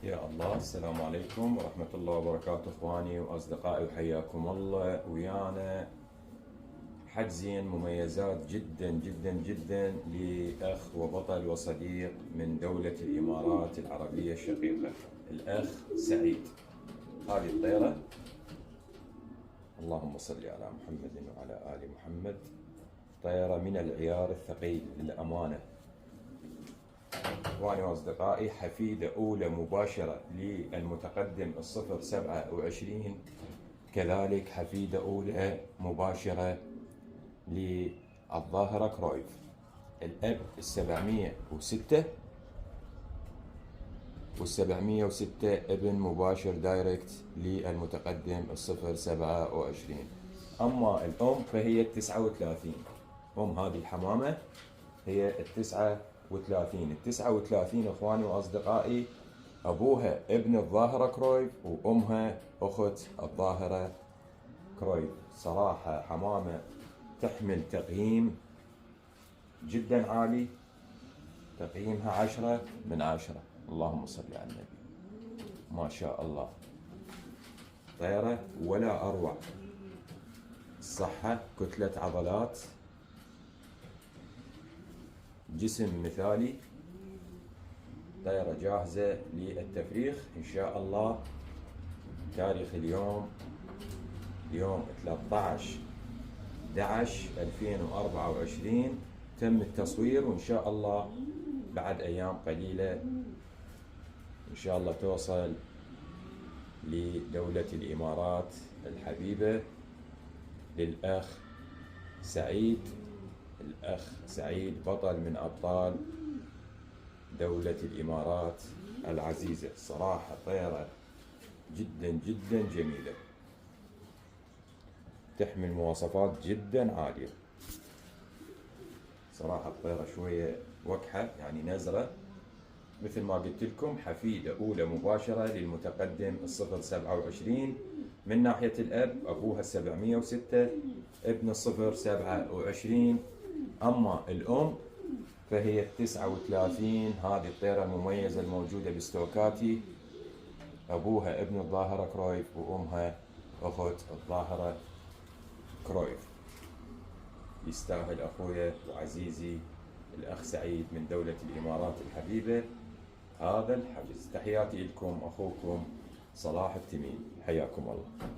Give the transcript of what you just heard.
يا الله، السلام عليكم ورحمة الله وبركاته اخواني واصدقائي، وحياكم الله ويانا. حجزين مميزات جدا جدا جدا لاخ وبطل وصديق من دولة الامارات العربية الشقيقة، الاخ سعيد. هذه الطيرة، اللهم صل على محمد وعلى ال محمد، طيرة من العيار الثقيل للامانة. اخواني واصدقائي، حفيدة اولى مباشرة للمتقدم الصفر 27، كذلك حفيدة اولى مباشرة للظاهرة كرويف. الاب 706 وال706 ابن مباشر دايركت للمتقدم الصفر 27. اما الام فهي 39. ام هذه الحمامة هي 39. 39 اخواني واصدقائي، ابوها ابن الظاهرة كرويف وامها اخت الظاهرة كرويف. صراحة حمامة تحمل تقييم جدا عالي، تقييمها 10/10. اللهم صل على النبي، ما شاء الله. طيرة ولا اروع، صحة، كتلة عضلات، جسم مثالي. طيرة جاهزة للتفريخ إن شاء الله. تاريخ اليوم يوم 13/11/2024. تم التصوير، وإن شاء الله بعد أيام قليلة إن شاء الله توصل لدولة الإمارات الحبيبة للأخ سعيد. الأخ سعيد بطل من أبطال دولة الإمارات العزيزة. صراحة طيرة جدا جدا جميلة، تحمل مواصفات جدا عالية. صراحة الطيرة شوية وكحة، يعني نزرة، مثل ما قلت لكم، حفيدة أولى مباشرة للمتقدم الصفر 27. من ناحية الأب أبوها 706 ابن الصفر 27. أما الأم فهي 39. هذه الطيرة المميزة الموجودة بستوكاتي، أبوها ابن الظاهرة كرويف وأمها أخت الظاهرة كرويف. يستاهل أخويا وعزيزي الأخ سعيد من دولة الإمارات الحبيبة هذا الحجز. تحياتي لكم، أخوكم صلاح التميم، حياكم الله.